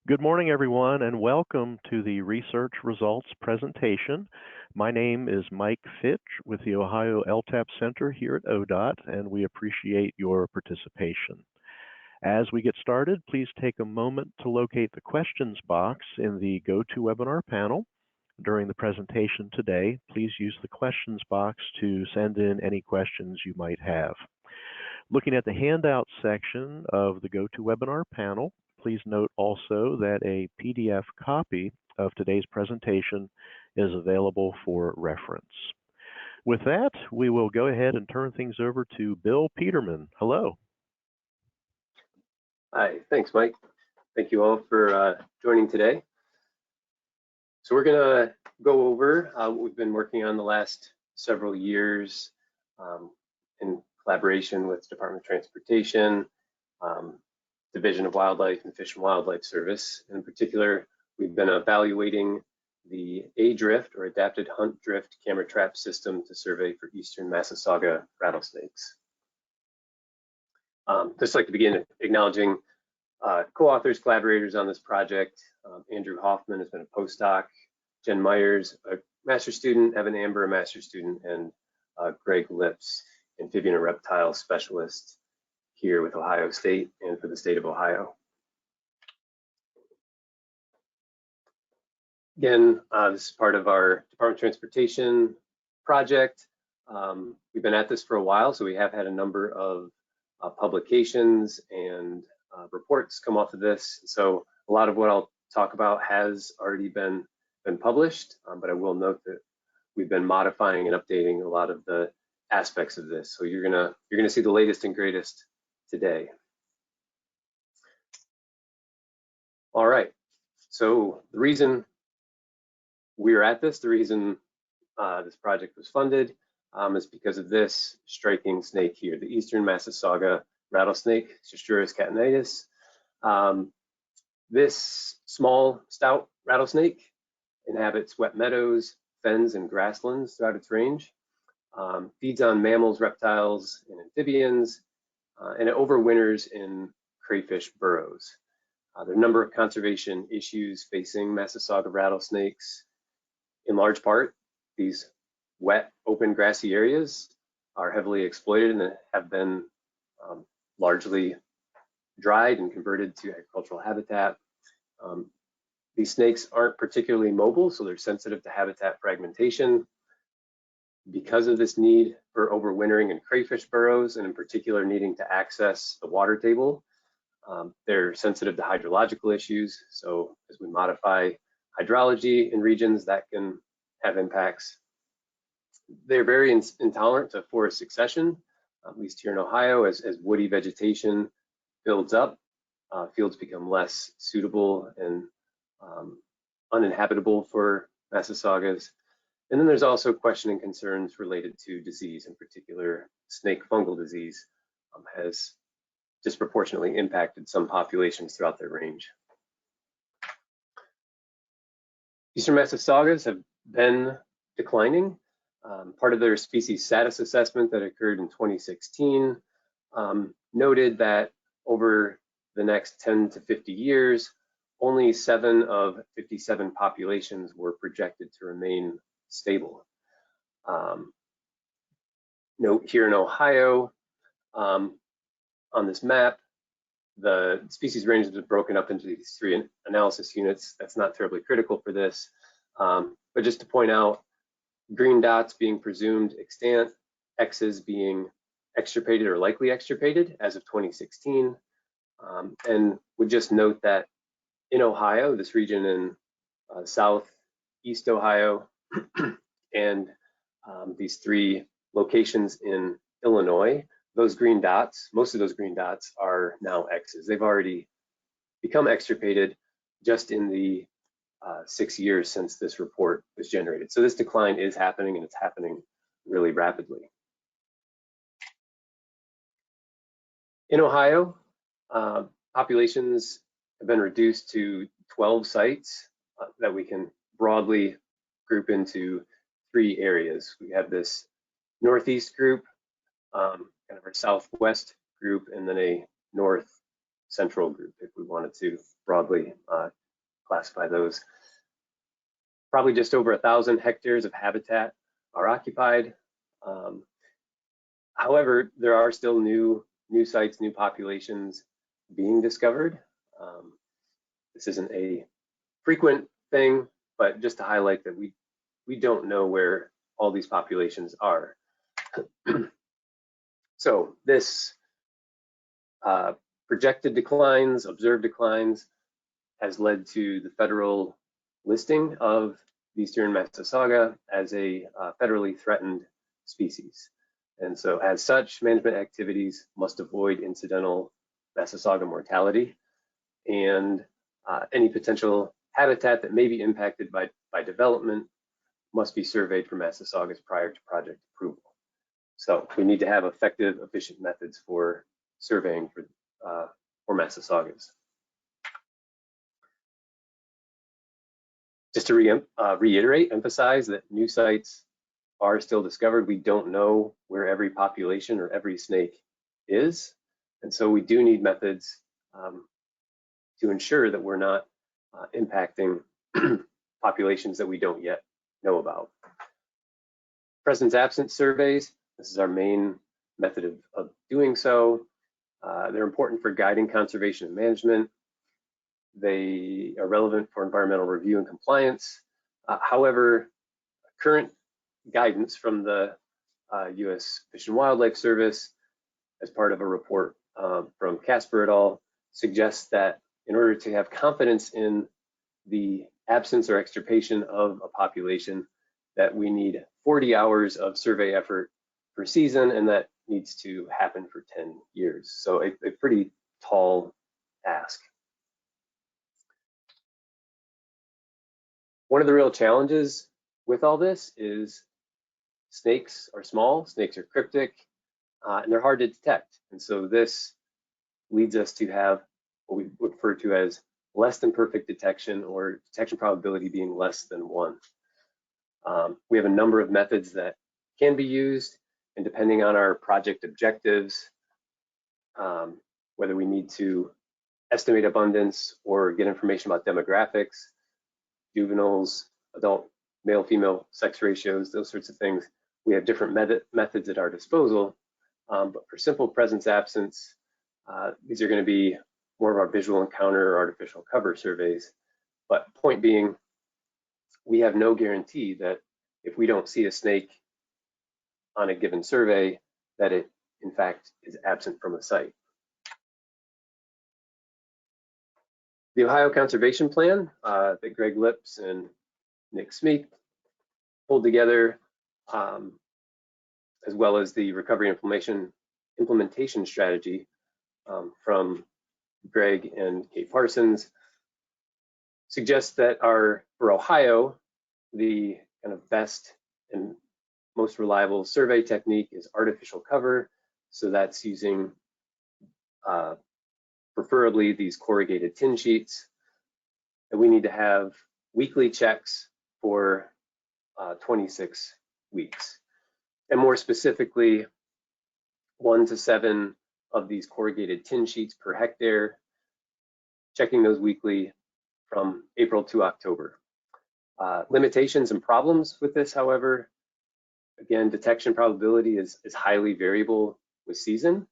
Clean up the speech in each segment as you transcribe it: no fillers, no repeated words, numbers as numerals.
Good morning, everyone, and welcome to the research results presentation. My name is Mike Fitch with the Ohio LTAP Center here at ODOT, and we appreciate your participation. As we get started, please take a moment to locate the questions box in the GoToWebinar panel. During the presentation today, please use the questions box to send in any questions you might have. Looking at the handout section of the GoToWebinar panel, please note also that a PDF copy of today's presentation is available for reference. With that, we will go ahead and turn things over to Bill Peterman. Hello. Hi, thanks, Mike. Thank you all for joining today. So we're going to go over what we've been working on the last several years in collaboration with Department of Transportation, Division of Wildlife and Fish and Wildlife Service. In particular, we've been evaluating the AHDriFT or Adapted Hunt Drift Camera Trap System to survey for eastern Massasauga rattlesnakes. Just like to begin acknowledging co-authors, collaborators on this project. Andrew Hoffman has been a postdoc, Jen Myers, a master's student, Evan Amber, a master's student, and Greg Lips, amphibian and reptile specialist here with Ohio State and for the state of Ohio. Again, this is part of our Department of Transportation project. We've been at this for a while, so we have had a number of publications and reports come off of this. So a lot of what I'll talk about has already been published, but I will note that we've been modifying and updating a lot of the aspects of this. So you're gonna see the latest and greatest today. All right. So the reason we're at this, the reason this project was funded, is because of this striking snake here, the eastern Massasauga rattlesnake, Sistrurus catenatus. This small, stout rattlesnake inhabits wet meadows, fens, and grasslands throughout its range. Feeds on mammals, reptiles, and amphibians, and it overwinters in crayfish burrows. There are a number of conservation issues facing Massasauga rattlesnakes. In large part, these wet, open, grassy areas are heavily exploited and have been largely dried and converted to agricultural habitat. These snakes aren't particularly mobile, so they're sensitive to habitat fragmentation. Because of this need for overwintering in crayfish burrows, and in particular needing to access the water table, they're sensitive to hydrological issues. So as we modify hydrology in regions, that can have impacts. They're very intolerant to forest succession, at least here in Ohio. As woody vegetation builds up, fields become less suitable and uninhabitable for Massasaugas. And then there's also question and concerns related to disease. In particular, snake fungal disease has disproportionately impacted some populations throughout their range. Eastern Massasaugas have been declining. Part of their species status assessment that occurred in 2016 noted that over the next 10 to 50 years, only 7 of 57 populations were projected to remain stable. Note here in Ohio, on this map, the species range is broken up into these 3 analysis units. That's not terribly critical for this, but just to point out, green dots being presumed extant, X's being extirpated or likely extirpated as of 2016, and would just note that in Ohio, this region in southeast Ohio, and these 3 locations in Illinois, those green dots, most of those green dots are now X's. They've already become extirpated just in the 6 years since this report was generated. So this decline is happening, and it's happening really rapidly. In Ohio, populations have been reduced to 12 sites that we can broadly group into 3 areas. We have this northeast group, kind of our southwest group, and then a north central group, if we wanted to broadly classify those. Probably just over 1,000 hectares of habitat are occupied. However, there are still new sites, new populations being discovered. This isn't a frequent thing, but just to highlight that we don't know where all these populations are. So this projected declines, observed declines, has led to the federal listing of the Eastern Massasauga as a federally threatened species. And so as such, management activities must avoid incidental Massasauga mortality, and any potential habitat that may be impacted by development must be surveyed for Massasaugas prior to project approval. So we need to have effective, efficient methods for surveying for Massasaugas. Just to reiterate, emphasize that new sites are still discovered. We don't know where every population or every snake is. And so we do need methods to ensure that we're not impacting populations that we don't yet know about. Presence-absence surveys, this is our main method of doing so. They're important for guiding conservation and management. They are relevant for environmental review and compliance. However, current guidance from the U.S. Fish and Wildlife Service, as part of a report from Casper et al., suggests that in order to have confidence in the absence or extirpation of a population, that we need 40 hours of survey effort per season, and that needs to happen for 10 years. So a pretty tall ask. One of the real challenges with all this is snakes are small, snakes are cryptic, and they're hard to detect. And so this leads us to have what we refer to as less than perfect detection, or detection probability being less than 1. We have a number of methods that can be used, and depending on our project objectives, whether we need to estimate abundance or get information about demographics, juveniles, adult male-female sex ratios, those sorts of things, we have different methods at our disposal. But for simple presence-absence, these are going to be more of our visual encounter or artificial cover surveys. But point being, we have no guarantee that if we don't see a snake on a given survey, that it in fact is absent from a site. The Ohio Conservation Plan that Greg Lips and Nick Smeek pulled together, as well as the Recovery Implementation Strategy from Greg and Kate Parsons, suggests that for Ohio, the kind of best and most reliable survey technique is artificial cover. So that's using preferably these corrugated tin sheets. And we need to have weekly checks for 26 weeks. And more specifically, 1 to 7 of these corrugated tin sheets per hectare, checking those weekly from April to October. Limitations and problems with this, however, again, detection probability is highly variable with season.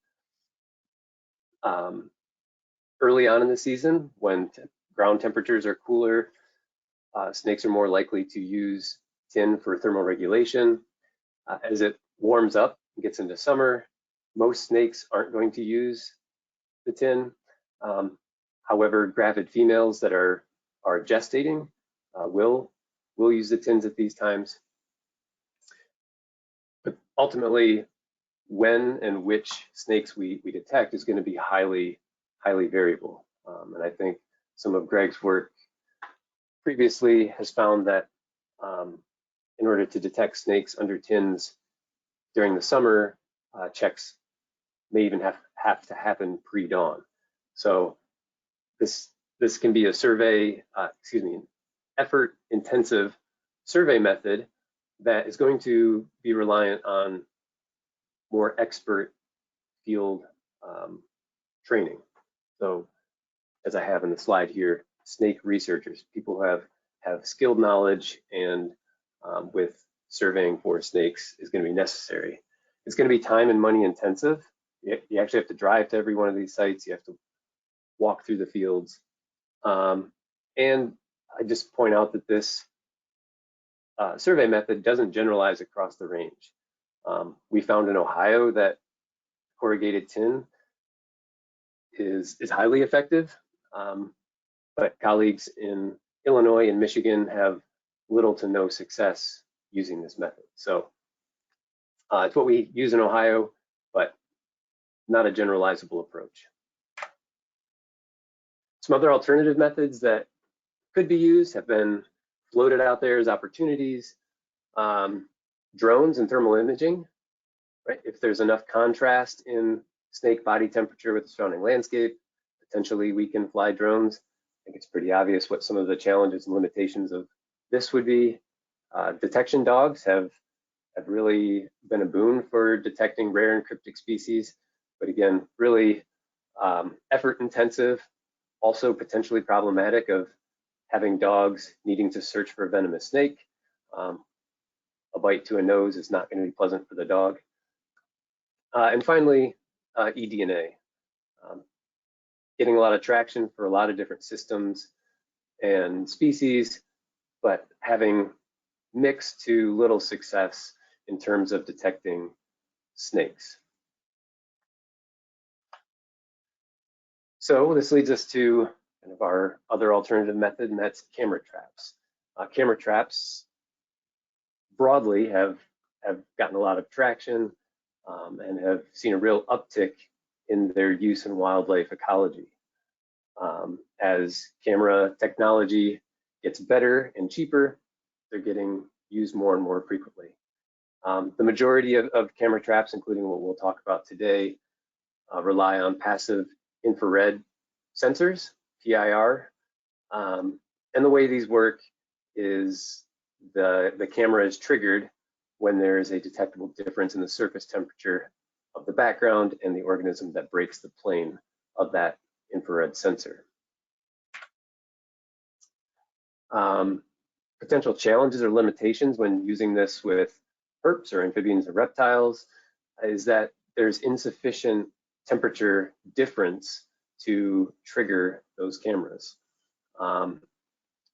Early on in the season, when ground temperatures are cooler, snakes are more likely to use tin for thermal regulation. As it warms up and gets into summer, most snakes aren't going to use the tin. However, gravid females that are gestating will use the tins at these times. But ultimately, when and which snakes we detect is going to be highly variable. And I think some of Greg's work previously has found that in order to detect snakes under tins during the summer, checks may even have to happen pre-dawn. So this can be a survey, an effort-intensive survey method that is going to be reliant on more expert field training. So as I have in the slide here, snake researchers, people who have skilled knowledge and with surveying for snakes is going to be necessary. It's going to be time and money intensive. You actually have to drive to every one of these sites. You have to walk through the fields. And I just point out that this survey method doesn't generalize across the range. We found in Ohio that corrugated tin is highly effective, but colleagues in Illinois and Michigan have little to no success using this method. So it's what we use in Ohio, but not a generalizable approach. Some other alternative methods that could be used have been floated out there as opportunities. Drones and thermal imaging, right? If there's enough contrast in snake body temperature with the surrounding landscape, potentially we can fly drones. I think it's pretty obvious what some of the challenges and limitations of this would be. Detection dogs have really been a boon for detecting rare and cryptic species, but again, really effort intensive, also potentially problematic of having dogs needing to search for a venomous snake. A bite to a nose is not going to be pleasant for the dog. And finally, eDNA. Getting a lot of traction for a lot of different systems and species, but having mixed to little success in terms of detecting snakes. So this leads us to kind of our other alternative method, and that's camera traps. Camera traps broadly have gotten a lot of traction and have seen a real uptick in their use in wildlife ecology. As camera technology gets better and cheaper, they're getting used more and more frequently. The majority of camera traps, including what we'll talk about today, rely on passive infrared sensors, PIR. And the way these work is the camera is triggered when there is a detectable difference in the surface temperature of the background and the organism that breaks the plane of that infrared sensor. Potential challenges or limitations when using this with herps or amphibians or reptiles is that there's insufficient temperature difference to trigger those cameras.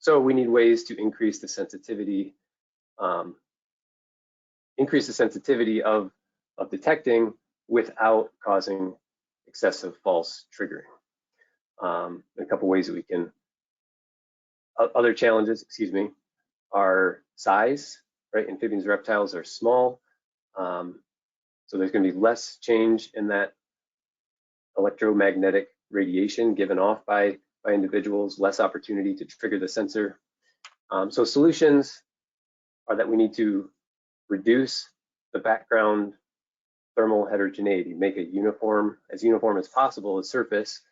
So we need ways to increase the sensitivity, of detecting without causing excessive false triggering. A couple ways that we can, other challenges, excuse me, are size, right? Amphibians and reptiles are small. So there's going to be less change in that electromagnetic radiation given off by individuals, less opportunity to trigger the sensor. So solutions are that we need to reduce the background thermal heterogeneity, make a uniform as possible, a surface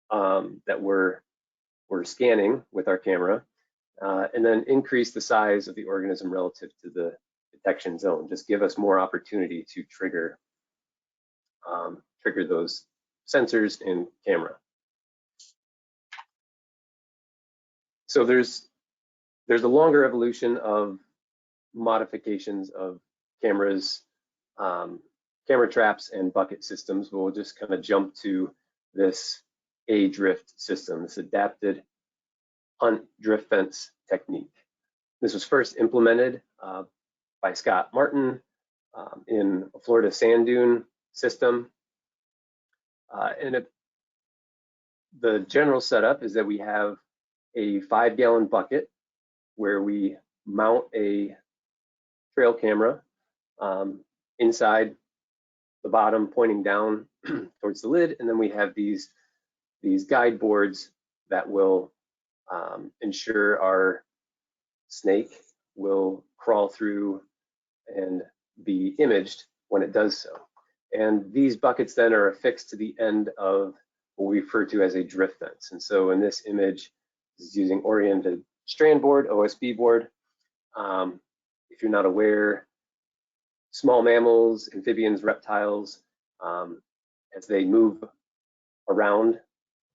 that we're scanning with our camera, and then increase the size of the organism relative to the detection zone. Just give us more opportunity to trigger those sensors in camera. So there's a longer evolution of modifications of cameras, camera traps and bucket systems. We'll just kind of jump to this AHDriFT system, this adapted hunt drift fence technique. This was first implemented by Scott Martin in a Florida sand dune system. The general setup is that we have a 5-gallon bucket where we mount a trail camera inside the bottom pointing down towards the lid, and then we have these guide boards that will ensure our snake will crawl through and be imaged when it does so. And these buckets then are affixed to the end of what we refer to as a drift fence. And so in this image, this is using oriented strand board, OSB board. If you're not aware, small mammals, amphibians, reptiles, as they move around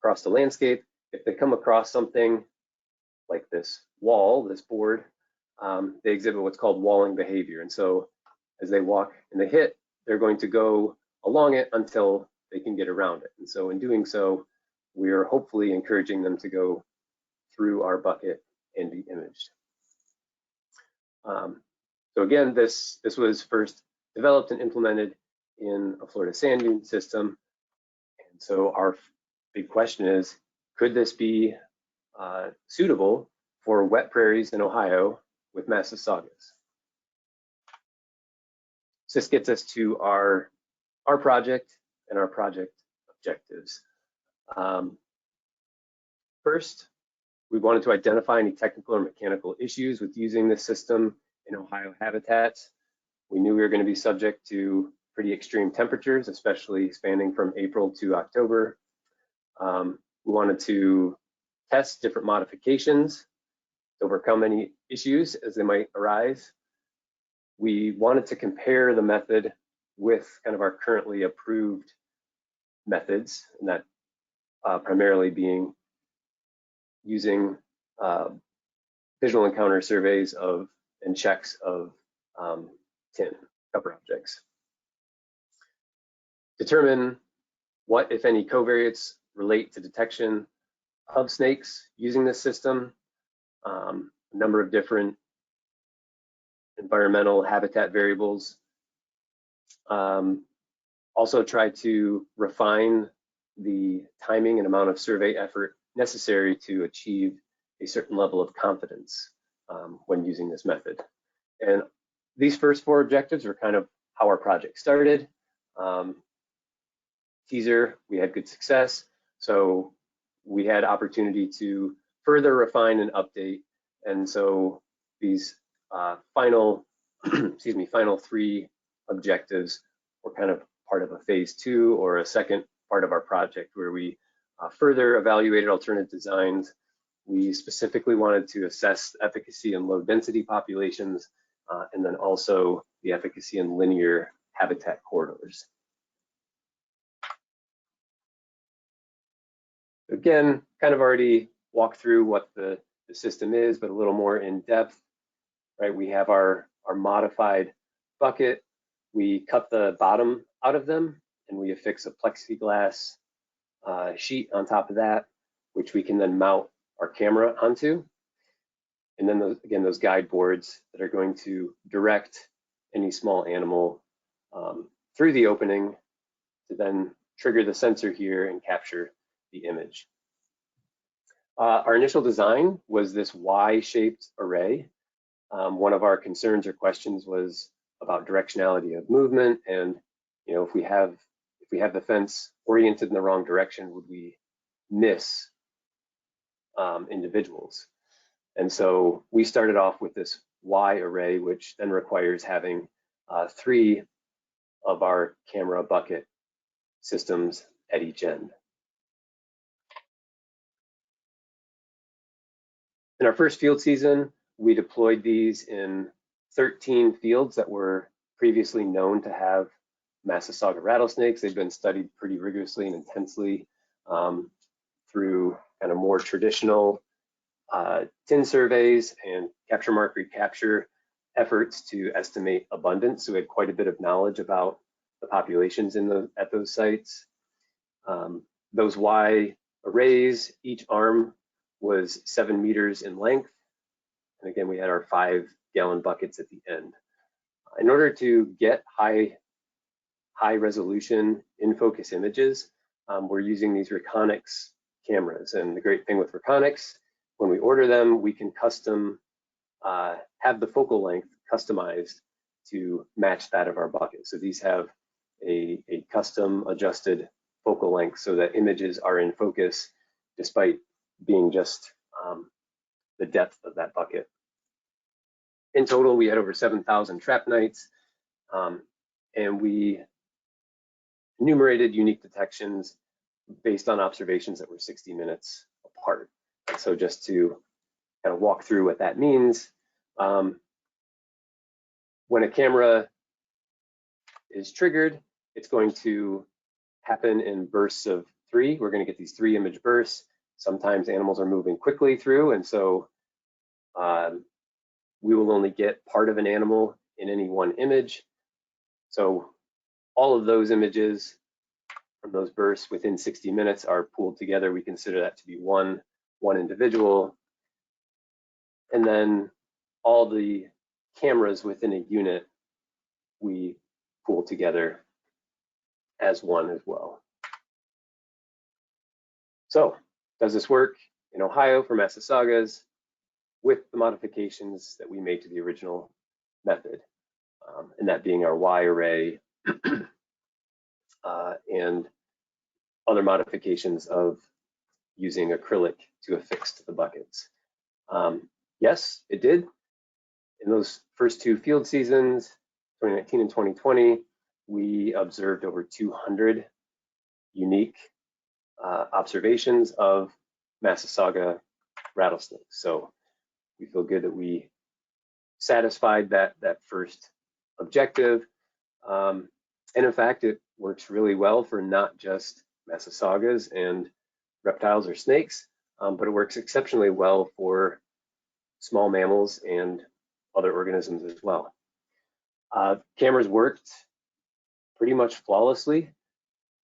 across the landscape. If they come across something like this wall, this board, they exhibit what's called walling behavior. And so as they walk and they hit, they're going to go along it until they can get around it. And so in doing so, we are hopefully encouraging them to go through our bucket and be imaged. So again, this was first developed and implemented in a Florida sand dune system. And so our big question is, could this be suitable for wet prairies in Ohio with Massasaugas? So this gets us to our project and our project objectives. First, we wanted to identify any technical or mechanical issues with using this system in Ohio habitats. We knew we were going to be subject to pretty extreme temperatures, especially spanning from April to October. We wanted to test different modifications to overcome any issues as they might arise. We wanted to compare the method with kind of our currently approved methods, and that primarily being using visual encounter surveys of and checks of tin cover objects. Determine what, if any, covariates relate to detection of snakes using this system. A number of different environmental habitat variables. Also try to refine the timing and amount of survey effort necessary to achieve a certain level of confidence when using this method. And these first 4 objectives are kind of how our project started. Teaser, we had good success, so we had opportunity to further refine and update. And so these final 3 objectives were kind of part of a phase 2 or a second part of our project where we further evaluated alternate designs. We specifically wanted to assess efficacy in low density populations and then also the efficacy in linear habitat corridors. Again, kind of already walked through what the system is, but a little more in depth, right? We have our modified bucket. We cut the bottom out of them and we affix a plexiglass sheet on top of that, which we can then mount our camera onto. And then those guide boards that are going to direct any small animal through the opening to then trigger the sensor here and capture the image. Our initial design was this Y-shaped array. One of our concerns or questions was about directionality of movement, and if we have the fence oriented in the wrong direction, would we miss individuals? And so we started off with this Y array, which then requires having 3 of our camera bucket systems at each end. In our first field season, we deployed these in 13 fields that were previously known to have Massasauga rattlesnakes. They've been studied pretty rigorously and intensely through kind of more traditional tin surveys and capture mark recapture efforts to estimate abundance. So we had quite a bit of knowledge about the populations at those sites. Those Y arrays, each arm was 7 meters in length. And again, we had our 5-gallon buckets at the end. In order to get high resolution in focus images, we're using these Reconyx cameras. And the great thing with Reconyx, when we order them, we can custom have the focal length customized to match that of our bucket. So these have a custom adjusted focal length so that images are in focus despite being just the depth of that bucket. In total, we had over 7,000 trap nights, and we enumerated unique detections based on observations that were 60 minutes apart. And so just to kind of walk through what that means, when a camera is triggered, it's going to happen in bursts of 3, we're going to get these 3 image bursts. Sometimes animals are moving quickly through, and so we will only get part of an animal in any one image. So all of those images from those bursts within 60 minutes are pooled together. We consider that to be one individual. And then all the cameras within a unit, we pool together as one as well. So does this work in Ohio for Massasaugas with the modifications that we made to the original method, and that being our Y array and other modifications of using acrylic to affix to the buckets? Yes, it did. In those first 2 field seasons, 2019 and 2020, we observed over 200 unique observations of Massasauga rattlesnakes. So we feel good that we satisfied that first objective. And in fact, it works really well for not just Massasaugas and reptiles or snakes, but it works exceptionally well for small mammals and other organisms as well. Cameras worked pretty much flawlessly.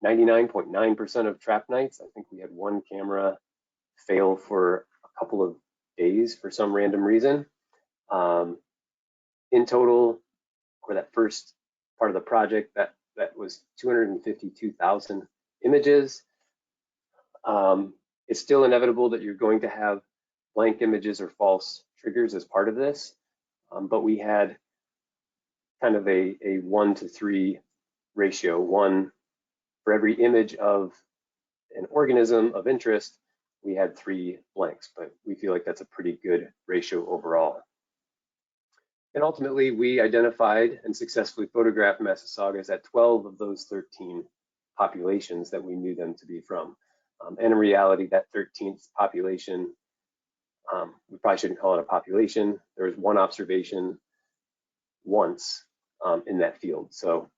99.9% of trap nights. I think we had one camera fail for a couple of days for some random reason. In total, for that first part of the project, that was 252,000 images. It's still inevitable that you're going to have blank images or false triggers as part of this, but we had kind of a 1-to-3 ratio. One for every image of an organism of interest, we had 3 blanks, but we feel like that's a pretty good ratio overall. And ultimately, we identified and successfully photographed Massasaugas at 12 of those 13 populations that we knew them to be from. And in reality, that 13th population, we probably shouldn't call it a population. There was one observation once in that field. So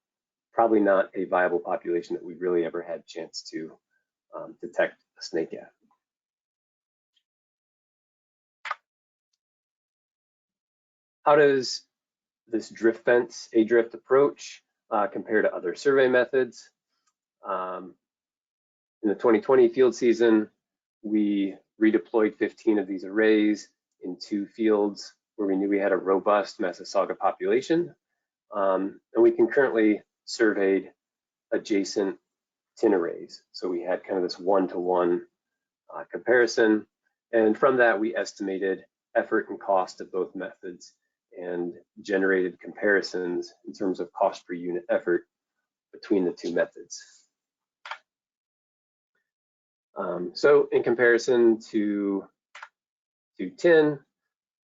probably not a viable population that we really ever had a chance to detect a snake at. How does this drift fence AHDriFT approach compare to other survey methods? In the 2020 field season, we redeployed 15 of these arrays in 2 fields where we knew we had a robust Massasauga population. And we concurrently surveyed adjacent tin arrays. So we had kind of this 1-to-1 comparison. And from that, we estimated effort and cost of both methods and generated comparisons in terms of cost per unit effort between the 2 methods. So in comparison to tin,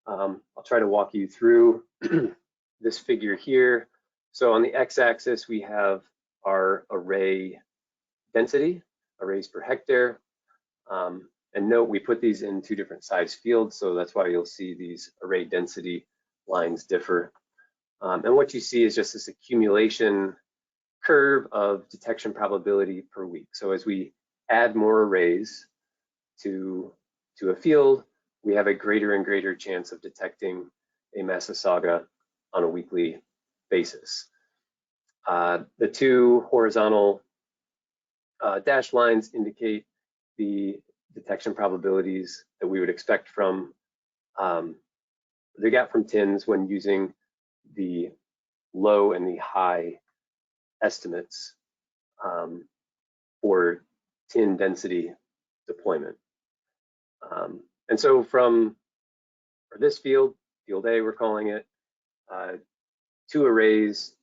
I'll try to walk you through this figure here. So on the x-axis, we have our array density, arrays per hectare. And note, we put these in 2 different size fields, so that's why you'll see these array density lines differ. And what you see is just this accumulation curve of detection probability per week. So as we add more arrays to a field, we have a greater and greater chance of detecting a Massasauga on a weekly basis. The 2 horizontal dashed lines indicate the detection probabilities that we would expect from they got from tins when using the low and the high estimates for tin density deployment. And so for this field, field A, we're calling it, 2 arrays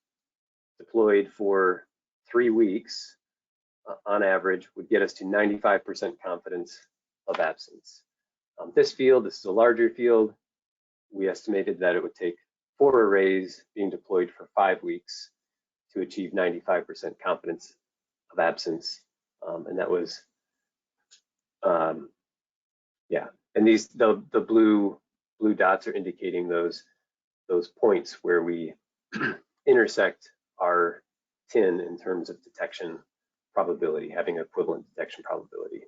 deployed for 3 weeks on average would get us to 95% confidence of absence. This field, this is a larger field. We estimated that it would take 4 arrays being deployed for 5 weeks to achieve 95% confidence of absence. And that was, yeah. And these, the blue dots are indicating those points where we intersect our tin in terms of detection probability, having equivalent detection probability.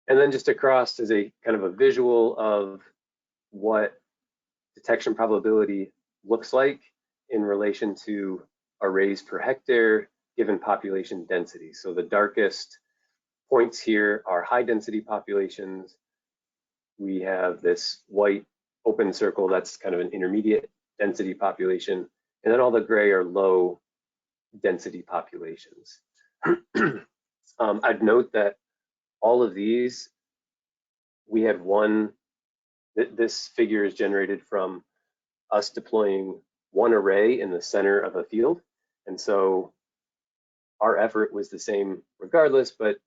And then just across as a kind of a visual of what detection probability looks like in relation to arrays per hectare given population density. So the darkest points here are high density populations. We have this white open circle that's kind of an intermediate density population, and then all the gray are low density populations. I'd note that all of these, we had this figure is generated from us deploying one array in the center of a field. And so our effort was the same regardless, but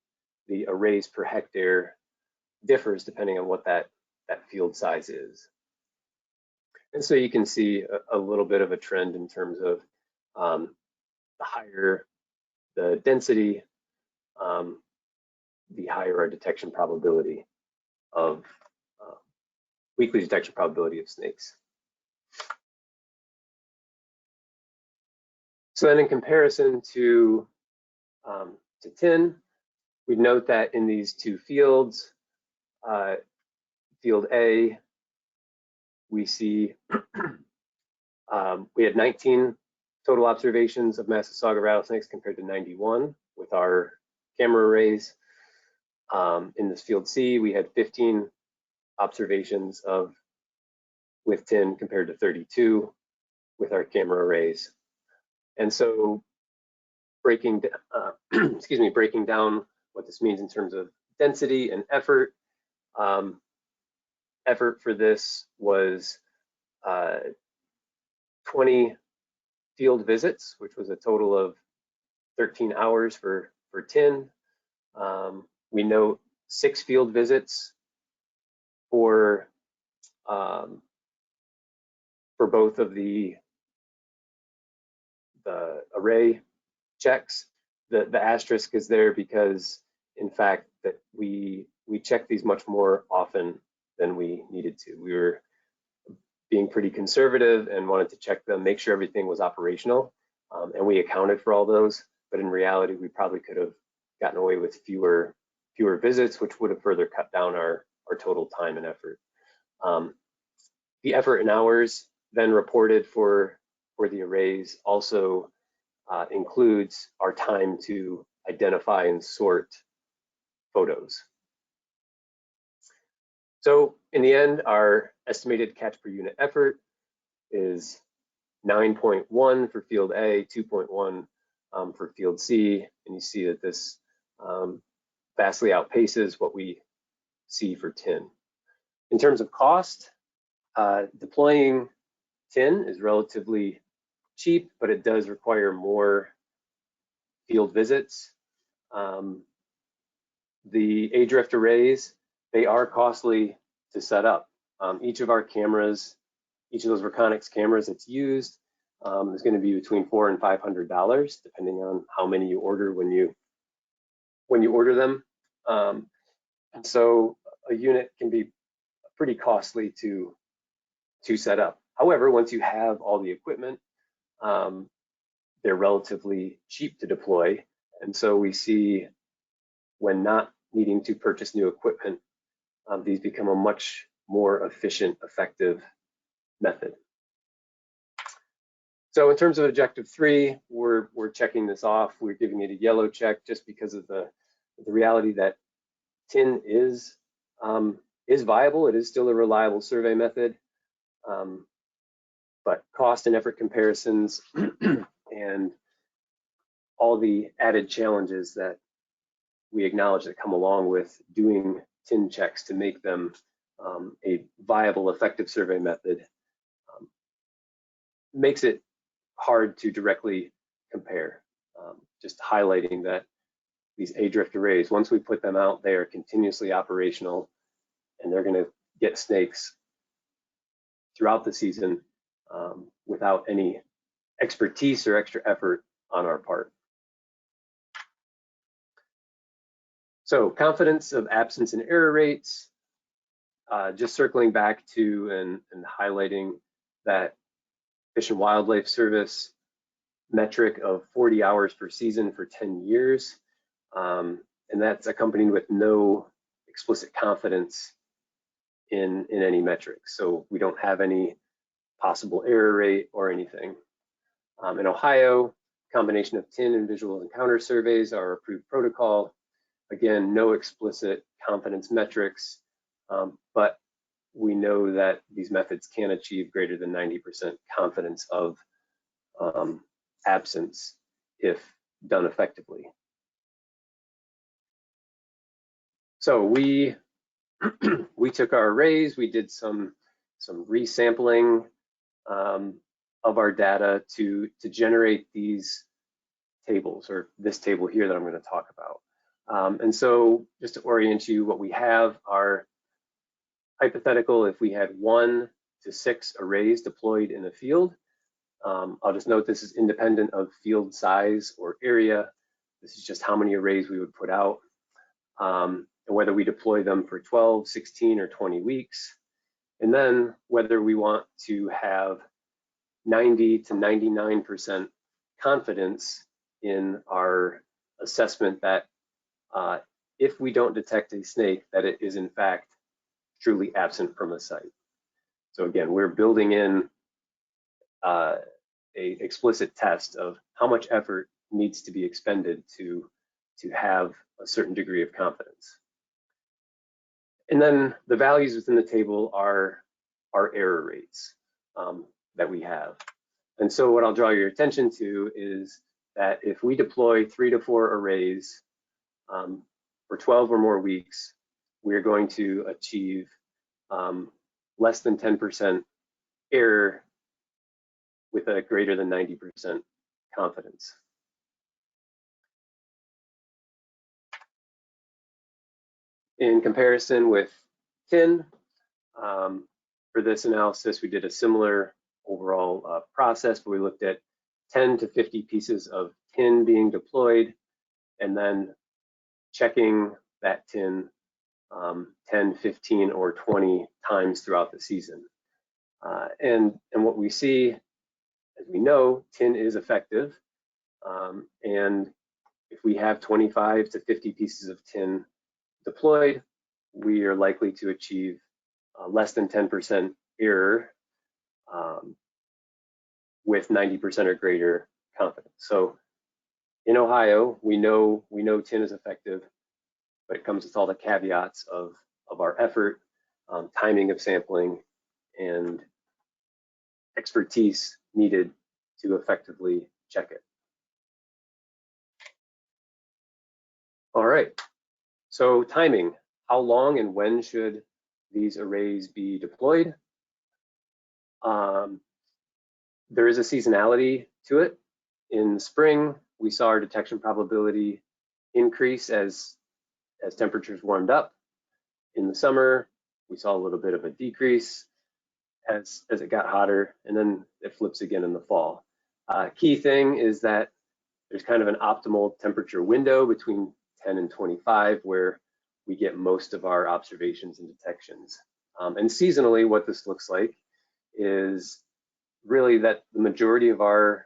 the arrays per hectare differs depending on what that field size is. And so you can see a little bit of a trend in terms of the higher the density, the higher our detection probability of weekly detection probability of snakes. So then in comparison to tin, we note that in these two fields, field A, we see we had 19 total observations of Massasauga rattlesnakes compared to 91 with our camera arrays. In this field C, we had 15 observations with tin compared to 32 with our camera arrays. And so breaking down what this means in terms of density and effort, effort for this was 20 field visits, which was a total of 13 hours for tin. We note 6 field visits for both of the array checks. The asterisk is there because, in fact, that we checked these much more often than we needed to. We were being pretty conservative and wanted to check them, make sure everything was operational, and we accounted for all those. But in reality, we probably could have gotten away with fewer visits, which would have further cut down our total time and effort. The effort in hours then reported for the arrays also includes our time to identify and sort photos. So in the end, our estimated catch per unit effort is 9.1 for field A, 2.1 for field C, and you see that this vastly outpaces what we see for tin. In terms of cost, deploying tin is relatively cheap, but it does require more field visits. The AHDriFT arrays, they are costly to set up. Each of our cameras, each of those Reconyx cameras that's used is going to be between $400 and $500, depending on how many you order when you order them. And so a unit can be pretty costly to set up. However, once you have all the equipment, they're relatively cheap to deploy. And so we see when not needing to purchase new equipment, these become a much more efficient, effective method. So in terms of objective 3, we're checking this off. We're giving it a yellow check just because of the reality that tin is viable. It is still a reliable survey method, but cost and effort comparisons and all the added challenges that we acknowledge that come along with doing tin checks to make them a viable, effective survey method makes it hard to directly compare. Just highlighting that these AHDriFT arrays, once we put them out, they are continuously operational, and they're going to get snakes throughout the season without any expertise or extra effort on our part. So confidence of absence and error rates, just circling back to and highlighting that Fish and Wildlife Service metric of 40 hours per season for 10 years. And that's accompanied with no explicit confidence in any metrics. So we don't have any possible error rate or anything. In Ohio, combination of TIN and visual encounter surveys are approved protocol. Again, no explicit confidence metrics, but we know that these methods can achieve greater than 90% confidence of absence if done effectively. So we took our arrays, we did some resampling of our data to generate these tables, or this table here that I'm going to talk about. And so just to orient you, what we have are hypothetical if we had 1 to 6 arrays deployed in a field. I'll just note this is independent of field size or area. This is just how many arrays we would put out, and whether we deploy them for 12, 16, or 20 weeks. And then whether we want to have 90 to 99% confidence in our assessment that if we don't detect a snake, that it is in fact truly absent from a site. So again, we're building in a explicit test of how much effort needs to be expended to have a certain degree of confidence. And then the values within the table are our error rates that we have. And so what I'll draw your attention to is that if we deploy 3 to 4 arrays for 12 or more weeks, we're going to achieve less than 10% error with a greater than 90% confidence. In comparison with tin, for this analysis, we did a similar overall process, but we looked at 10 to 50 pieces of tin being deployed, and then checking that tin 10, 15, or 20 times throughout the season. And what we see, as we know, tin is effective. And if we have 25 to 50 pieces of tin deployed, we are likely to achieve less than 10% error with 90% or greater confidence. So in Ohio, we know tin is effective, but it comes with all the caveats of our effort, timing of sampling, and expertise needed to effectively check it. All right, so timing. How long and when should these arrays be deployed? There is a seasonality to it. In the spring, we saw our detection probability increase as temperatures warmed up. In the summer, we saw a little bit of a decrease as it got hotter, and then it flips again in the fall. Key thing is that there's kind of an optimal temperature window between 10 and 25 where we get most of our observations and detections. And seasonally, what this looks like is really that the majority of our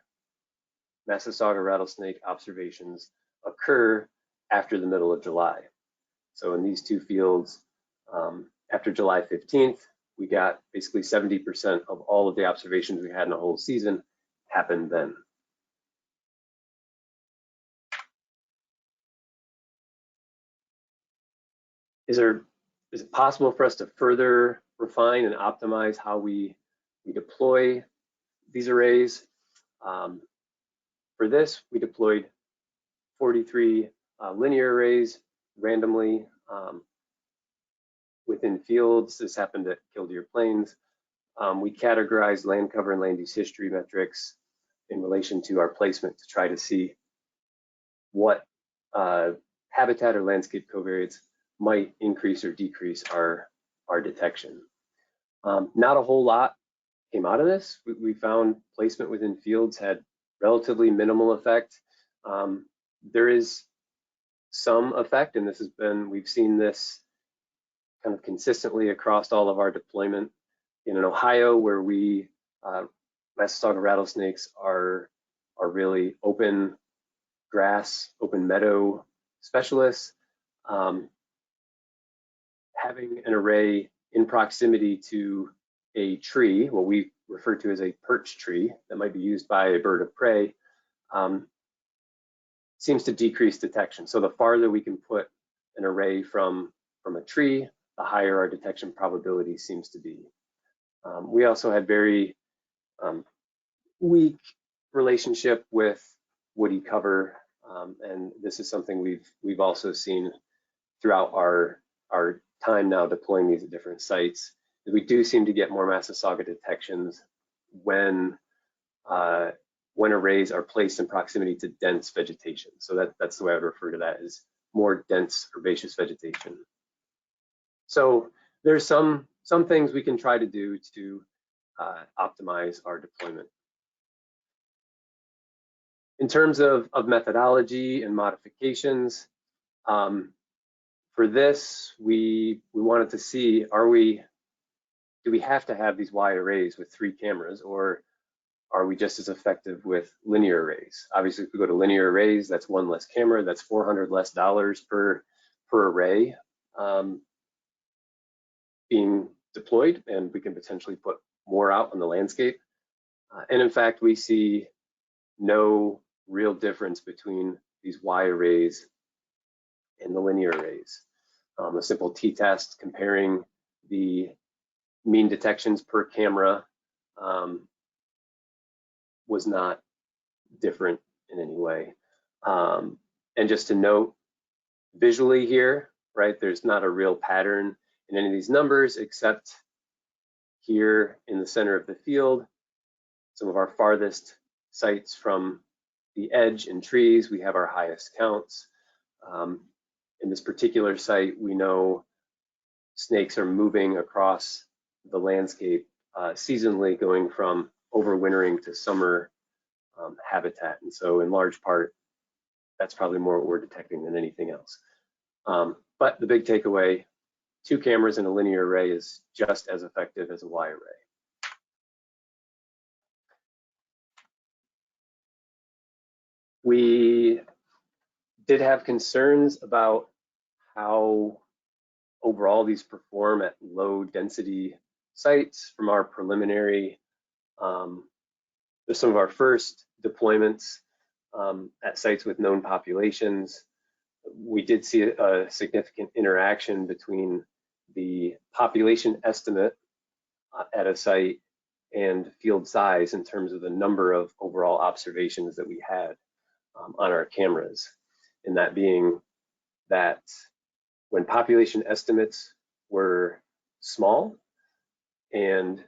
Massasauga rattlesnake observations occur after the middle of July. So in these two fields, after July 15th, we got basically 70% of all of the observations we had in a whole season happened then. Is it possible for us to further refine and optimize how we deploy these arrays? For this, we deployed 43 linear arrays randomly within fields. This happened at Killdeer Plains. We categorized land cover and land use history metrics in relation to our placement to try to see what habitat or landscape covariates might increase or decrease our detection. Not a whole lot came out of this. We found placement within fields had relatively minimal effect. There is some effect, and we've seen this kind of consistently across all of our deployment. In Ohio, where Massasauga rattlesnakes are are really open grass, open meadow specialists. Having an array in proximity to a tree, what we refer to as a perch tree that might be used by a bird of prey, seems to decrease detection. So the farther we can put an array from a tree, the higher our detection probability seems to be. We also had very weak relationship with woody cover, and this is something we've also seen throughout our time now deploying these at different sites. We do seem to get more Massasauga detections when arrays are placed in proximity to dense vegetation. So that's the way I would refer to that, is more dense herbaceous vegetation. So there's some things we can try to do to optimize our deployment. In terms of methodology and modifications, for this, we wanted to see, do we have to have these wide arrays with 3 cameras, or are we just as effective with linear arrays? Obviously, if we go to linear arrays, that's 1 less camera, that's $400 less per array being deployed, and we can potentially put more out on the landscape. And in fact, we see no real difference between these Y arrays and the linear arrays. A simple t-test comparing the mean detections per camera was not different in any way. And just to note, visually here, right, there's not a real pattern in any of these numbers, except here in the center of the field, some of our farthest sites from the edge and trees, we have our highest counts. In this particular site, we know snakes are moving across the landscape seasonally, going from overwintering to summer habitat. And so in large part, that's probably more what we're detecting than anything else. But the big takeaway, 2 cameras in a linear array is just as effective as a Y array. We did have concerns about how overall these perform at low density sites. From our preliminary, some of our first deployments at sites with known populations, we did see a significant interaction between the population estimate at a site and field size in terms of the number of overall observations that we had on our cameras. And that being that when population estimates were small and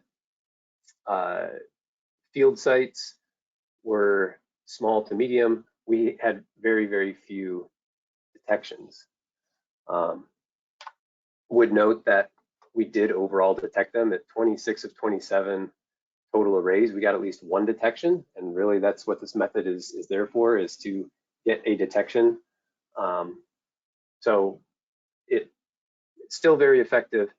field sites were small to medium, we had very, very few detections. Would note that we did overall detect them at 26 of 27 total arrays. We got at least 1 detection, and really that's what this method is there for, is to get a detection. So it's still very effective,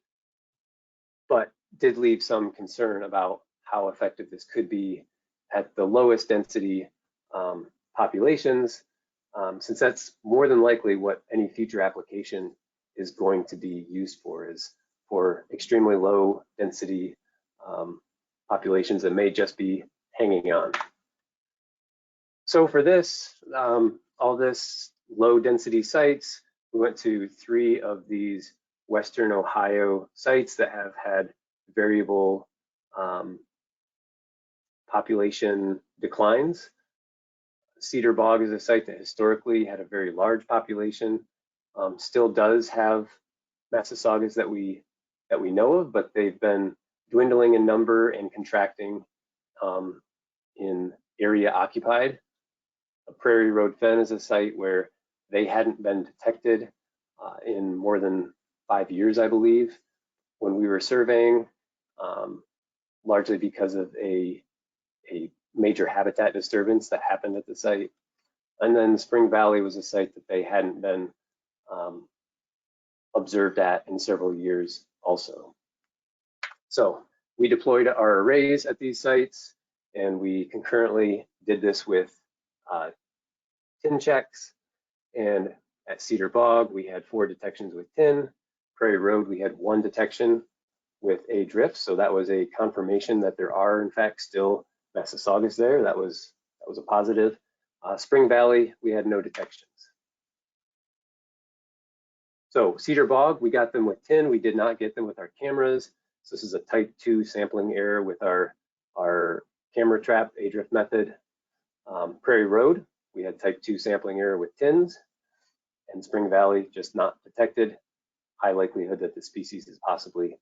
but did leave some concern about how effective this could be at the lowest density populations, since that's more than likely what any future application is going to be used for, is for extremely low density populations that may just be hanging on. So for this, all this low density sites, we went to 3 of these Western Ohio sites that have had variable population declines. Cedar Bog is a site that historically had a very large population, still does have Massasaugas that we know of, but they've been dwindling in number and contracting in area occupied. Prairie Road Fen is a site where they hadn't been detected in more than 5 years, I believe, when we were surveying, largely because of a major habitat disturbance that happened at the site. And then Spring Valley was a site that they hadn't been observed at in several years also. So we deployed our arrays at these sites, and we concurrently did this with tin checks, and at Cedar Bog, we had 4 detections with tin. Prairie Road, we had 1 detection with AHDriFT, so that was a confirmation that there are, in fact, still Massasaugas there. That was a positive. Spring Valley, we had no detections. So Cedar Bog, we got them with tin. We did not get them with our cameras. So this is a type 2 sampling error with our camera trap AHDriFT method. Prairie Road, we had type 2 sampling error with tins. And Spring Valley, just not detected. High likelihood that the species is possibly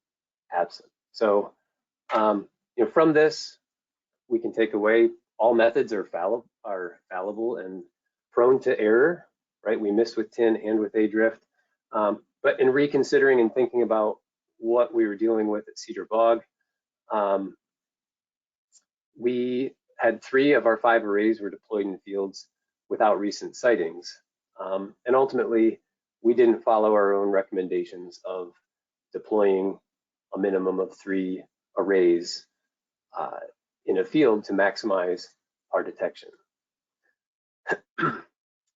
absent. So from this, we can take away all methods are fallible and prone to error, right? We missed with tin and with AHDriFT. But in reconsidering and thinking about what we were dealing with at Cedar Bog, we had 3 of our 5 arrays were deployed in fields without recent sightings. And ultimately, we didn't follow our own recommendations of deploying a minimum of 3 arrays in a field to maximize our detection.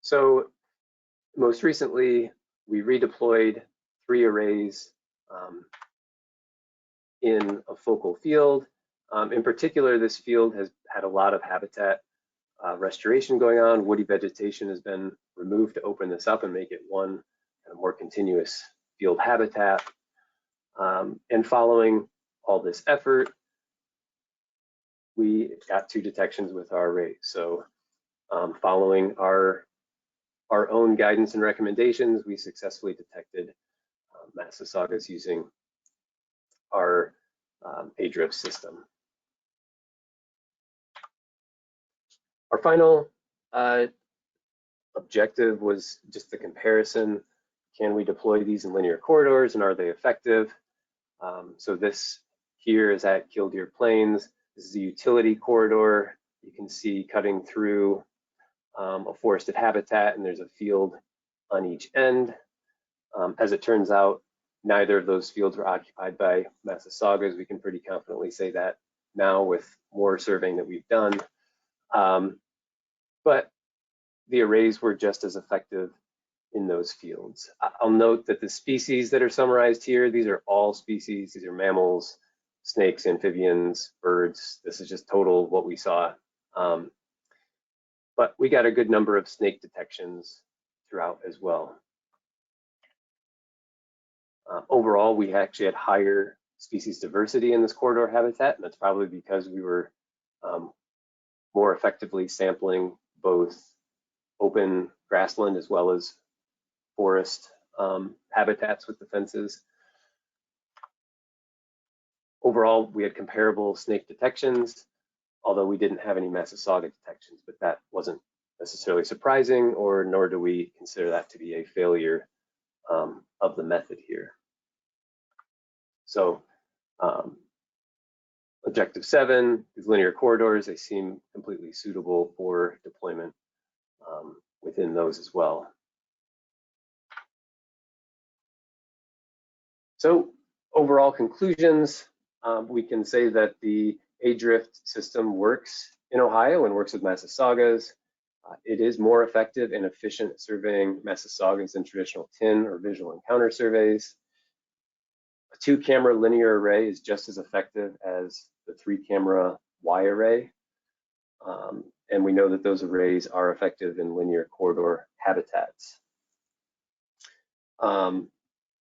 So most recently, we redeployed 3 arrays in a focal field. In particular, this field has had a lot of habitat restoration going on. Woody vegetation has been removed to open this up and make it one kind of more continuous field habitat. And following all this effort, we got 2 detections with our arrays. So following our own guidance and recommendations, we successfully detected Massasaugas using our AHDriFT system. Our final objective was just the comparison. Can we deploy these in linear corridors and are they effective? So this here is at Killdeer Plains. This is a utility corridor. You can see cutting through a forested habitat, and there's a field on each end. As it turns out, neither of those fields were occupied by Massasaugas. We can pretty confidently say that now with more surveying that we've done. But the arrays were just as effective in those fields. I'll note that the species that are summarized here, these are all species. These are mammals, snakes, amphibians, birds. This is just total what we saw. But we got a good number of snake detections throughout as well. Overall, we actually had higher species diversity in this corridor habitat, and that's probably because we were more effectively sampling both open grassland as well as forest habitats with the fences. Overall, we had comparable snake detections, although we didn't have any Massasauga detections, but that wasn't necessarily surprising, or nor do we consider that to be a failure of the method here. So objective 7 is linear corridors. They seem completely suitable for deployment within those as well. So overall conclusions, we can say that the AHDriFT system works in Ohio and works with Massasaugas. It is more effective and efficient at surveying Massasaugas than traditional tin or visual encounter surveys. A 2-camera linear array is just as effective as the 3-camera Y array. And we know that those arrays are effective in linear corridor habitats.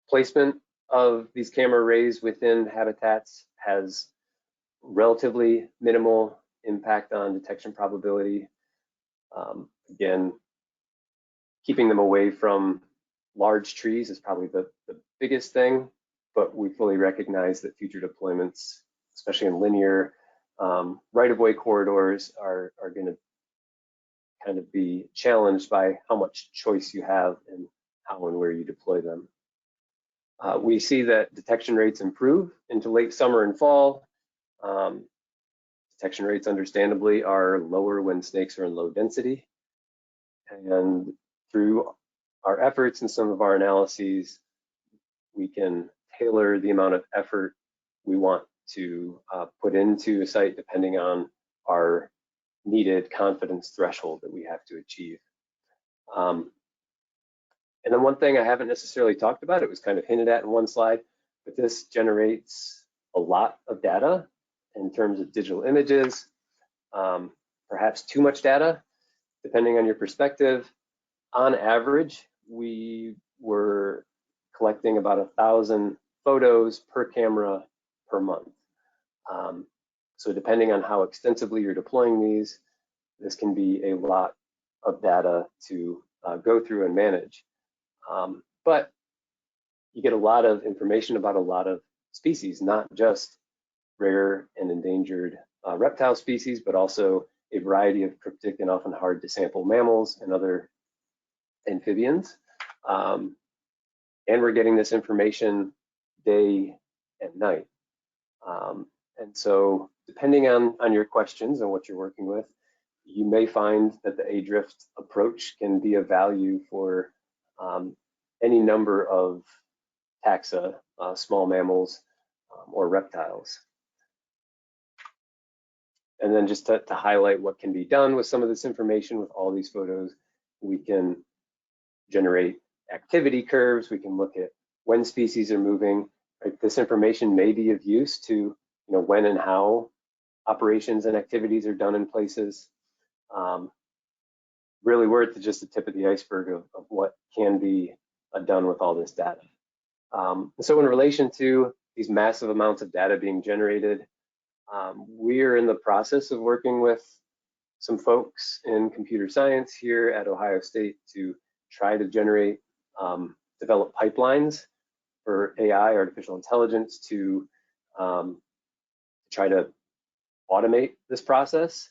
Placement of these camera arrays within habitats has relatively minimal impact on detection probability. Again, keeping them away from large trees is probably the biggest thing, but we fully recognize that future deployments, especially in linear right-of-way corridors, are going to kind of be challenged by how much choice you have and how and where you deploy them. We see that detection rates improve into late summer and fall. Detection rates, understandably, are lower when snakes are in low density. And through our efforts and some of our analyses, we can tailor the amount of effort we want to put into a site depending on our needed confidence threshold that we have to achieve. And then one thing I haven't necessarily talked about, it was kind of hinted at in one slide, but this generates a lot of data in terms of digital images, perhaps too much data, depending on your perspective. On average, we were collecting about 1,000 photos per camera per month. So depending on how extensively you're deploying these, this can be a lot of data to go through and manage. But you get a lot of information about a lot of species, not just rare and endangered reptile species, but also a variety of cryptic and often hard to sample mammals and other amphibians. And we're getting this information day and night. And so depending on your questions and what you're working with, you may find that the AHDriFT approach can be of value for any number of taxa, small mammals, or reptiles. And then just to highlight what can be done with some of this information, with all these photos, we can generate activity curves. We can look at when species are moving. Right? This information may be of use to when and how operations and activities are done in places. Really, we're at just the tip of the iceberg of what can be done with all this data. So in relation to these massive amounts of data being generated, we are in the process of working with some folks in computer science here at Ohio State to try to generate, develop pipelines for AI, artificial intelligence, to try to automate this process.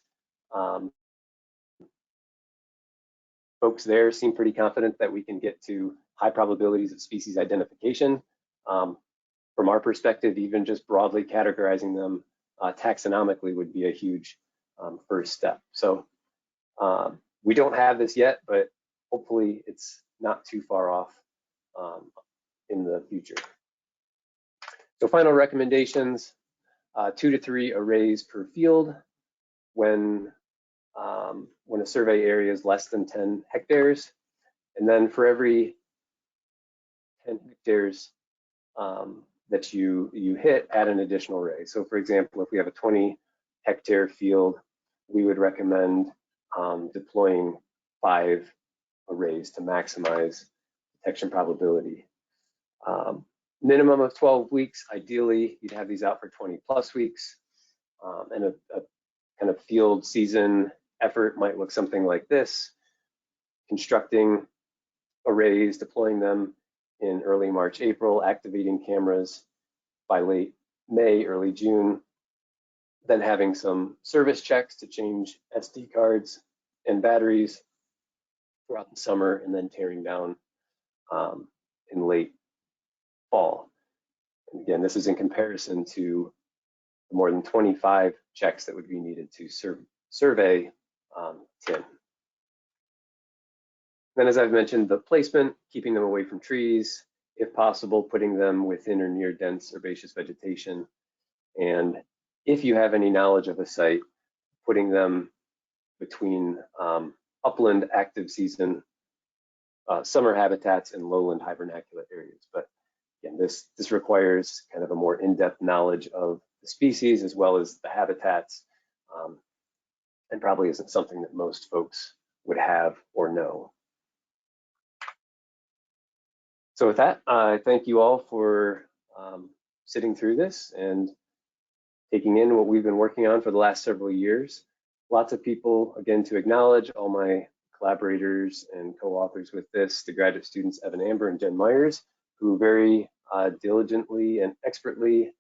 Folks there seem pretty confident that we can get to high probabilities of species identification. From our perspective, even just broadly categorizing them taxonomically would be a huge first step. So we don't have this yet, but hopefully it's not too far off in the future. So final recommendations, 2 to 3 arrays per field when a survey area is less than 10 hectares. And then for every 10 hectares that you hit, add an additional array. So for example, if we have a 20-hectare field, we would recommend deploying 5 arrays to maximize detection probability. Minimum of 12 weeks. Ideally, you'd have these out for 20+ weeks. And a kind of field season effort might look something like this: constructing arrays, deploying them in early March, April, activating cameras by late May, early June, then having some service checks to change SD cards and batteries throughout the summer, and then tearing down in late fall. And again, this is in comparison to more than 25 checks that would be needed to survey tin. Then, as I've mentioned, the placement, keeping them away from trees, if possible, putting them within or near dense herbaceous vegetation. And if you have any knowledge of a site, putting them between upland active season summer habitats and lowland hibernaculate areas. But again, this requires kind of a more in-depth knowledge of the species as well as the habitats, and probably isn't something that most folks would have or know. So with that, I thank you all for sitting through this and taking in what we've been working on for the last several years. Lots of people, again, to acknowledge all my collaborators and co-authors with this, the graduate students Evan Amber and Jen Myers, who very diligently and expertly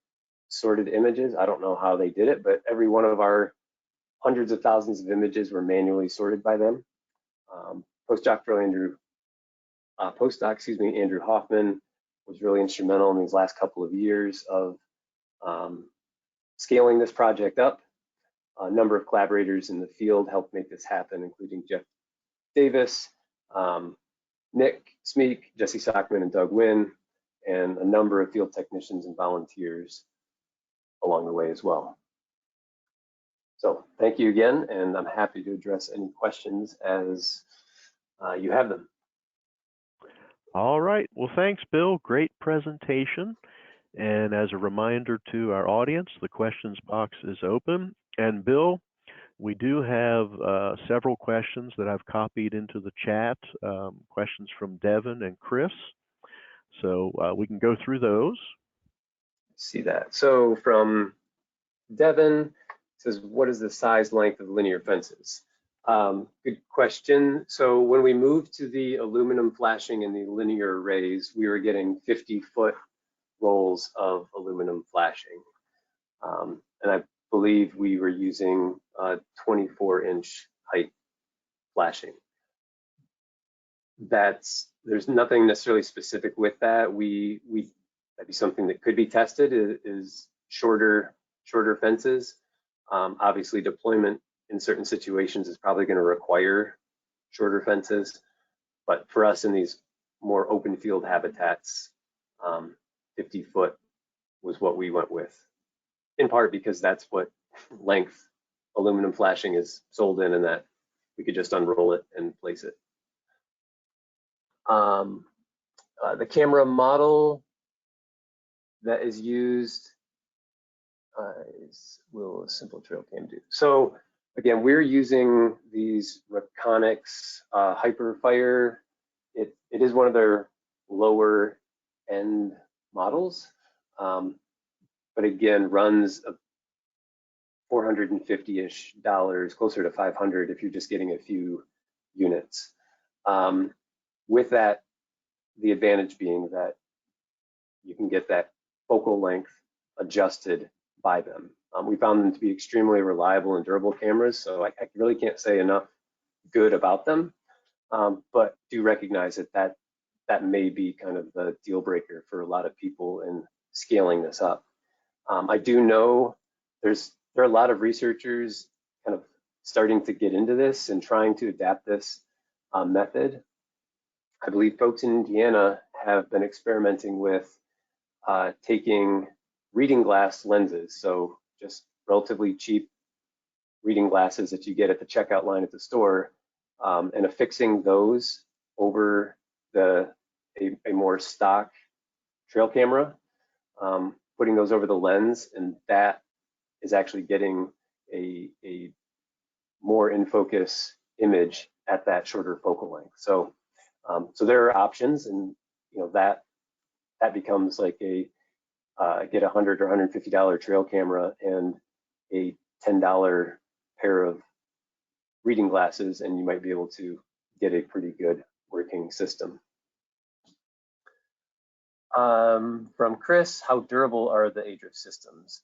sorted images. I don't know how they did it, but every one of our hundreds of thousands of images were manually sorted by them. Postdoc Andrew Hoffman was really instrumental in these last couple of years of scaling this project up. A number of collaborators in the field helped make this happen, including Jeff Davis, Nick Smeek, Jesse Sockman, and Doug Wynn, and a number of field technicians and volunteers along the way as well. So thank you again, and I'm happy to address any questions as you have them. All right. Well, thanks, Bill. Great presentation. And as a reminder to our audience, the questions box is open. And Bill, we do have several questions that I've copied into the chat, questions from Devin and Chris. So we can go through those. See that. So from Devin, says, what is the size length of linear fences? Good question. So when we moved to the aluminum flashing and the linear arrays, we were getting 50-foot rolls of aluminum flashing. And I believe we were using 24-inch height flashing. There's nothing necessarily specific with that. That'd be something that could be tested is shorter fences. Obviously, deployment in certain situations is probably going to require shorter fences, but for us in these more open field habitats, 50-foot was what we went with, in part because that's what length aluminum flashing is sold in, and that we could just unroll it and place it. The camera model that is used will a simple trail cam do. So again, we're using these Reconyx Hyperfire. It is one of their lower end models, but again runs $450-ish, closer to 500 if you're just getting a few units. With that, the advantage being that you can get that focal length adjusted by them. We found them to be extremely reliable and durable cameras, so I really can't say enough good about them, but do recognize that may be kind of the deal breaker for a lot of people in scaling this up. I do know there are a lot of researchers kind of starting to get into this and trying to adapt this method. I believe folks in Indiana have been experimenting with taking reading glass lenses, so just relatively cheap reading glasses that you get at the checkout line at the store, and affixing those over a more stock trail camera, putting those over the lens, and that is actually getting a more in focus image at that shorter focal length. So there are options, and that becomes like a get $100 or $150 trail camera and a $10 pair of reading glasses, and you might be able to get a pretty good working system. From Chris, how durable are the AHDriFT systems?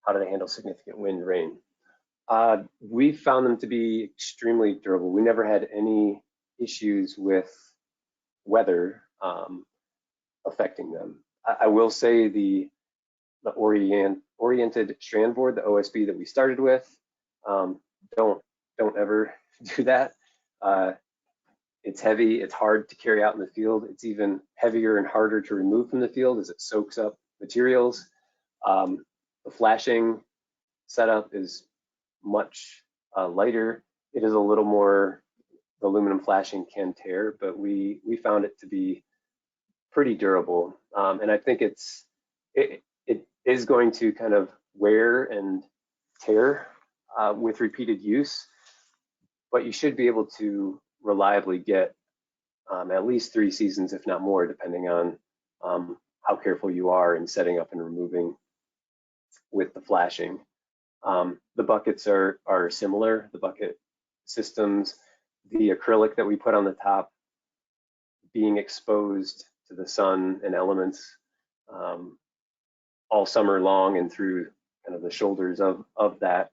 How do they handle significant wind, rain? We found them to be extremely durable. We never had any issues with weather affecting them. I will say the oriented strand board, the OSB that we started with, don't ever do that. It's heavy, it's hard to carry out in the field. It's even heavier and harder to remove from the field as it soaks up materials. The flashing setup is much lighter. It is a little more, the aluminum flashing can tear, but we found it to be pretty durable. And I think it is going to kind of wear and tear with repeated use, but you should be able to reliably get at least 3 seasons, if not more, depending on how careful you are in setting up and removing with the flashing. The buckets are similar, the bucket systems. The acrylic that we put on the top, being exposed to the sun and elements all summer long and through kind of the shoulders of that,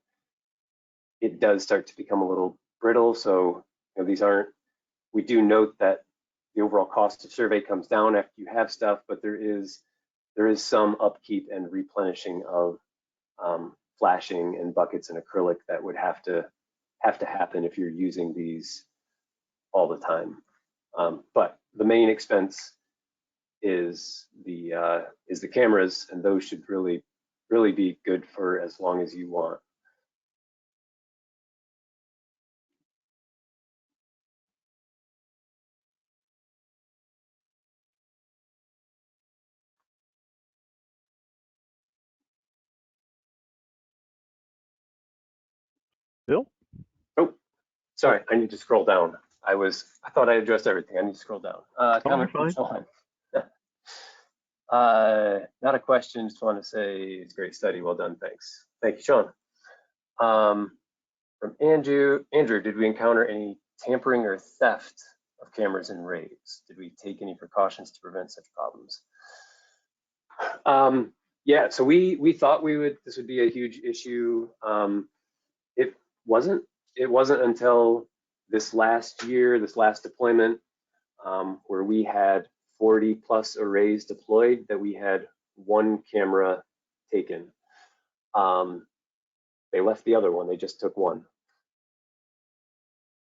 it does start to become a little brittle. So these aren't, we do note that the overall cost of survey comes down after you have stuff, but there is some upkeep and replenishing of flashing and buckets and acrylic that would have to happen if you're using these all the time. But the main expense is the cameras, and those should really be good for as long as you want. Bill? Oh, sorry, I need to scroll down. I thought I addressed everything. I need to scroll down. Oh, Comment you're from fine. Sean. Not a question, just want to say it's a great study. Well done, thanks. Thank you, Sean. From Andrew, did we encounter any tampering or theft of cameras and raves? Did we take any precautions to prevent such problems? Yeah, so we thought this would be a huge issue. It wasn't. It wasn't until this last year, this last deployment, where we had 40 plus arrays deployed, that we had one camera taken. They left the other one. They just took one.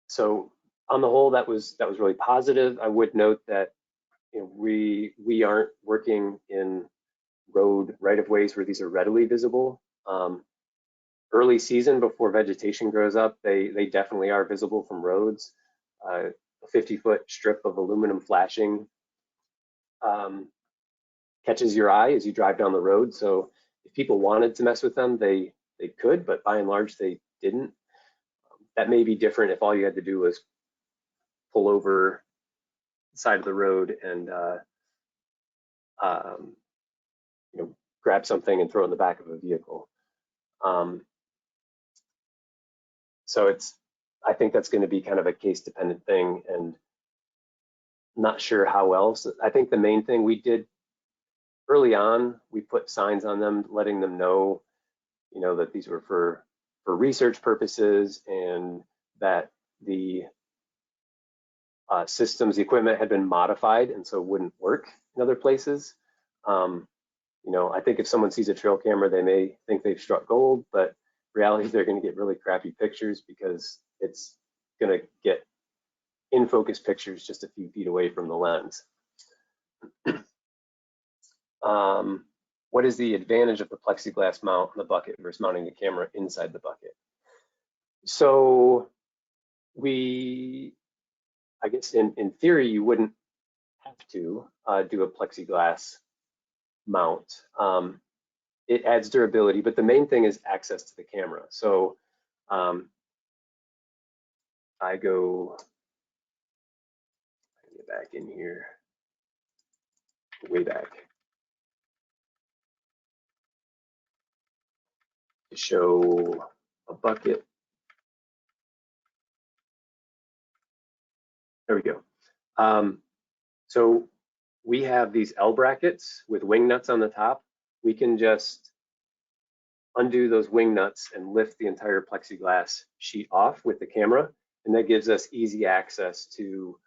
So on the whole, that was really positive. I would note that, you know, we aren't working in road right-of-ways where these are readily visible. Early season, before vegetation grows up, they definitely are visible from roads. A 50-foot strip of aluminum flashing catches your eye as you drive down the road. So if people wanted to mess with them, they could, but by and large, they didn't. That may be different if all you had to do was pull over the side of the road and you know, grab something and throw it in the back of a vehicle. So I think that's going to be kind of a case-dependent thing, and not sure how else. I think the main thing we did early on, we put signs on them letting them know, you know, that these were for research purposes, and that the systems, the equipment had been modified and so wouldn't work in other places. You know, I think if someone sees a trail camera, they may think they've struck gold, but reality, they're going to get really crappy pictures because it's going to get in focus pictures just a few feet away from the lens. What is the advantage of the plexiglass mount on the bucket versus mounting the camera inside the bucket? So I guess in theory, you wouldn't have to do a plexiglass mount. It adds durability, but the main thing is access to the camera. So I get back in here, way back, to show a bucket. There we go. So we have these L brackets with wing nuts on the top. We can just undo those wing nuts and lift the entire plexiglass sheet off with the camera, and that gives us easy access to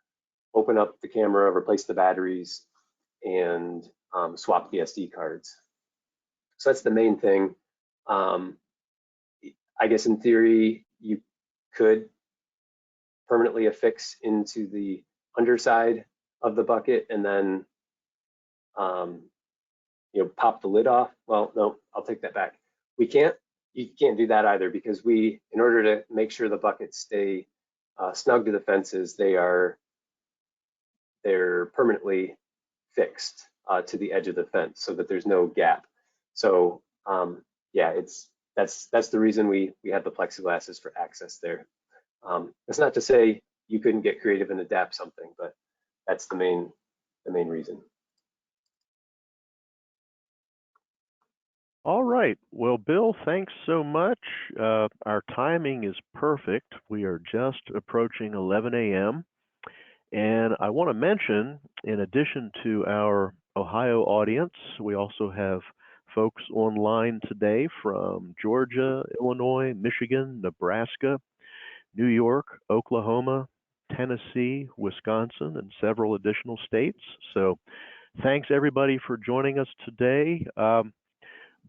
open up the camera, replace the batteries, and swap the SD cards. So that's the main thing. I guess in theory, you could permanently affix into the underside of the bucket and then you know, pop the lid off. Well, no, I'll take that back. You can't do that either, because in order to make sure the buckets stay snug to the fences, they're permanently fixed to the edge of the fence so that there's no gap. So yeah, that's the reason we have the plexiglass, is for access there. That's not to say you couldn't get creative and adapt something, but that's the main reason. All right. Well, Bill, thanks so much. Our timing is perfect. We are just approaching 11 a.m. And I want to mention, in addition to our Ohio audience, we also have folks online today from Georgia, Illinois, Michigan, Nebraska, New York, Oklahoma, Tennessee, Wisconsin, and several additional states. So thanks everybody for joining us today.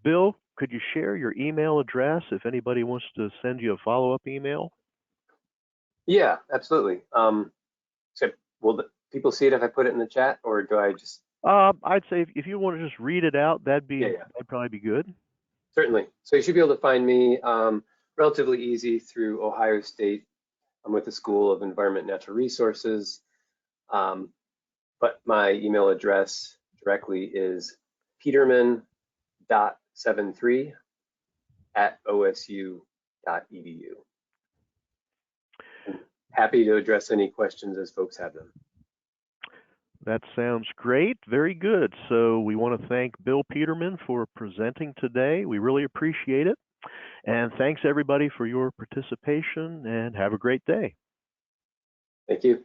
Bill, could you share your email address if anybody wants to send you a follow-up email? Yeah, absolutely. So will people see it if I put it in the chat, or do I just? I'd say if you want to just read it out, that'd probably be good. Certainly. So you should be able to find me relatively easy through Ohio State. I'm with the School of Environment and Natural Resources, but my email address directly is peterman.73@osu.edu. happy to address any questions as folks have them. That sounds great. Very good. So we want to thank Bill Peterman for presenting today. We really appreciate it. And thanks everybody for your participation, and have a great day. Thank you.